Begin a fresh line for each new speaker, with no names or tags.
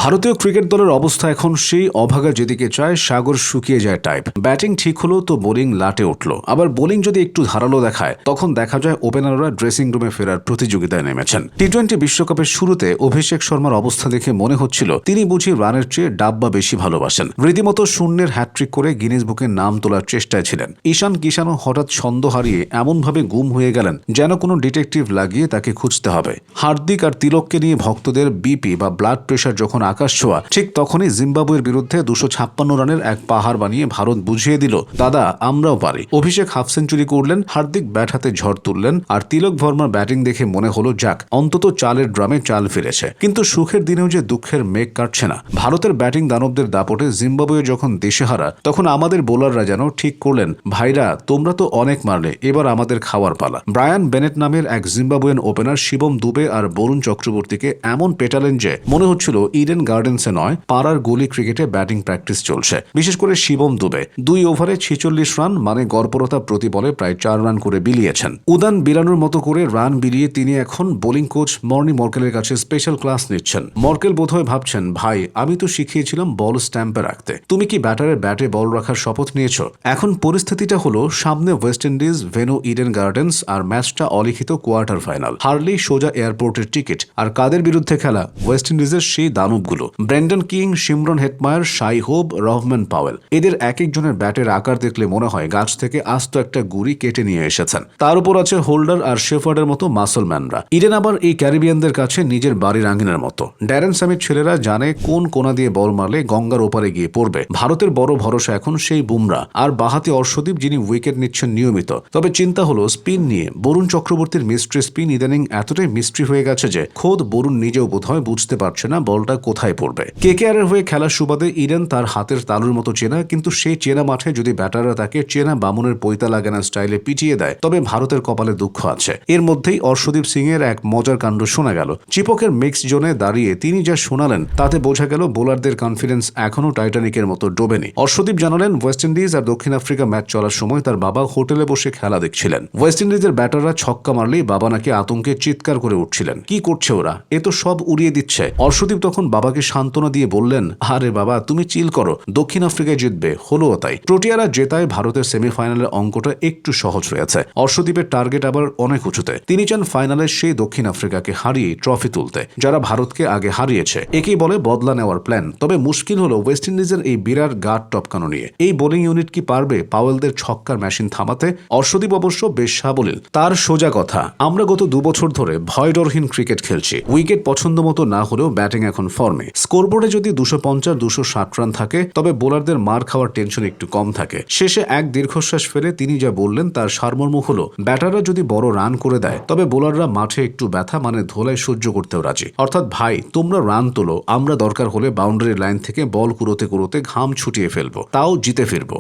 ভারতীয় ক্রিকেট দলের অবস্থা এখন সেই অভাগা যেদিকে চায় সাগর শুকিয়ে যায় টাইপ। ব্যাটিং ঠিক হলো তো বোলিং লাটে উঠল, আবার বোলিং যদি একটু ধারালো দেখায় তখন দেখা যায় ওপেনাররা ড্রেসিং রুমে ফেরার প্রতিযোগিতায় নেমেছেন। টি-20 বিশ্বকাপের শুরুতে অভিষেক শর্মার অবস্থা দেখে মনে হচ্ছিল তিনি বুঝি রানের চেয়ে ডাব্বা বেশি ভালোবাসেন। রীতিমতো শূন্যের হ্যাট্রিক করে গিনেস বুকে নাম তোলার চেষ্টায় ছিলেন। ঈশান কিষানও হঠাৎ ছন্দ হারিয়ে এমনভাবে গুম হয়ে গেলেন যেন কোনো ডিটেকটিভ লাগিয়ে তাকে খুঁজতে হবে। হার্দিক আর তিলককে নিয়ে ভক্তদের বিপি বা ব্লাড প্রেশার যখন আকাশ ছোঁয়া, ঠিক তখনই জিম্বাবুয়ের বিরুদ্ধে 256 রানের এক পাহাড় বানিয়ে ভারত বুঝিয়ে দিল, দাদা আমরাও পারি। অভিষেক হাফ সেঞ্চুরি করলেন, হার্দিক ব্যাট হাতে ঝড় তুললেন, আর তিলক ভার্মার ব্যাটিং দেখে মনে হলো যাক অন্তত চালের ড্রামে চাল ফিরেছে। কিন্তু সুখের দিনেও যে দুঃখের মেঘ কাটছে না। ভারতের ব্যাটিং দানবদের দাপটে জিম্বাবুয়ে যখন দিশেহারা, তখন আমাদের বোলাররা যেন ঠিক করলেন, ভাইরা তোমরা তো অনেক মারলে, এবার আমাদের খাওয়ার পালা। ব্রায়ান বেনেট নামের এক জিম্বাবুয়ান ওপেনার শিবম দুবে আর বরুণ চক্রবর্তীকে এমন পেটালেন যে মনে হচ্ছিল ইডেন গার্ডেন্সে নয়, পাড়ার গলি ক্রিকেটে ব্যাটিং প্র্যাকটিস চলছে। বিশেষ করে শিবম দুবে 2 ওভারে 46 রান, মানে গড়পড়তা প্রতি বলে প্রায় 4 রান করে বিলিয়েছেন। উদান বিলানোর মতো করে রান বিলিয়ে তিনি এখন বোলিং কোচ মর্নি মর্কেলের কাছে স্পেশাল ক্লাস নিচ্ছেন। মর্কেল বোধহয় ভাবছেন, ভাই আমি তো শিখিয়েছিলাম বল স্ট্যাম্পে রাখতে, তুমি কি ব্যাটারের ব্যাটে বল রাখার শপথ নিয়েছ? এখন পরিস্থিতিটা হলো সামনে West Indies, venue Eden Gardens, আর ম্যাচটা অলিখিত কোয়ার্টার ফাইনাল। হারলেই সোজা এয়ারপোর্টের টিকিট। আর কাদের বিরুদ্ধে খেলা? ওয়েস্ট ইন্ডিজের সেই দানবগুলো, Brandon King, Shimron Hetmyer, Shai Hope, Rovman Powell. এদের এক একজনের ব্যাটের আকার দেখলে মনে হয় গাছ থেকে আস্ত একটা গুড়ি কেটে নিয়ে এসেছেন। তার উপর আছে হোল্ডার আর শেফার্ডের মতো মাসলম্যানরা। ইডেন আবার এই ক্যারিবিয়ানদের কাছে নিজের বাড়ির আঙ্গিনার মতো। ড্যারেন স্যামির ছেলেরা জানে কোন কোনা দিয়ে বল মারলে গঙ্গার ওপারে গিয়ে পড়বে। ভারতের বড় ভরসা এখন সেই বুমরা আর বাহাতি অর্শদীপ, যিনি উইকেট নিচ্ছেন নিয়মিত। তবে চিন্তা হলো স্পিন নিয়ে। বরুণ চক্রবর্তীর মিস্ট্রি স্পিন ইদানিং এতটাই মিস্ট্রি হয়ে গেছে যে খোদ বরুণ নিজেও বোধহয় বুঝতে পারছে না বলটা কোথায় পড়বে। কেকেআরের হয়ে খেলার সুবাদে ইডেন তার হাতের তালুর মতো চেনা, কিন্তু সেই চেনা মাঠে যদি ব্যাটাররা তাকে চেনা বামুনের পৈতা লাগানা স্টাইলে পিটিয়ে দেয়, তবে ভারতের কপালে দুঃখ আছে। এর মধ্যেই অর্শদীপ সিং এর এক মজার কাণ্ড শোনা গেল। চিপকের মিক্স জোনে দাঁড়িয়ে তিনি যা শোনালেন তাতে বোঝা গেল বোলারদের কনফিডেন্স এখনও টাইটানিকের মতো ডোবেনি। অর্শদীপ জানালেন, ওয়েস্ট ইন্ডিজ আর দক্ষিণ আফ্রিকা ম্যাচ চলার সময় তার বাবা হোটেলে বসে খেলা দেখছিলেন। ওয়েস্ট ইন্ডিজের ব্যাটাররা ছক্কা মারলেই বাবা নাকি আতঙ্কে চিৎকার করে উঠছিলেন, কি করছে ওরা, এ তো সব উড়িয়ে দিচ্ছে। অর্শদীপ তখন বাবাকে সান্ত্বনা দিয়ে বললেন, আরে বাবা তুমি চিল করো, দক্ষিণ আফ্রিকায় জিতবে, হলো তাই। প্রোটিয়ারা জেতায় ভারতের সেমিফাইনালের অঙ্কটা একটু সহজ হয়েছে। অর্শদীপের টার্গেট আবার অনেক উঁচুতে। তিনি চান ফাইনালে সেই দক্ষিণ আফ্রিকাকে হারিয়ে ট্রফি তুলতে, যারা ভারতকে আগে হারিয়েছে। একেই বলে বদলা নেওয়ার প্ল্যান। তবে মুশকিল হলো ওয়েস্ট ইন্ডিজের এই বিরাট গার্ড টপকানো নিয়ে। এই বোলিং ইউনিট কি পারবে পাওয়েলদের ছক্কার মেশিন থামাতে? অর্শদীপ অবশ্য বেশ সাবলীল। তার সোজা কথা, আমরা গত 2 বছর ধরে ভয়ডরহীন ক্রিকেট খেলছি। উইকেট পছন্দ মতো না হলেও ব্যাটিং এখন ফর্মে। স্কোরবোর্ডে যদি 250-260 রান থাকে, তবে বোলারদের মার খাওয়ার টেনশন একটু কম থাকে। শেষে এক দীর্ঘশ্বাস ফেলে তিনি যা বললেন তার সারমর্ম হলো, ব্যাটাররা যদি বড় রান করে দেয়, তবে বোলাররা মাঠে একটু ব্যথা মানে ধোলাই সহ্য করতেও রাজি। অর্থাৎ ভাই তোমরা রান তোলো, আমরা দরকার হলে বাউন্ডারি লাইন থেকে বল কুড়োতে কুড়োতে ঘাম ছুটিয়ে ফেলবো, তাও জিতে ফিরবো।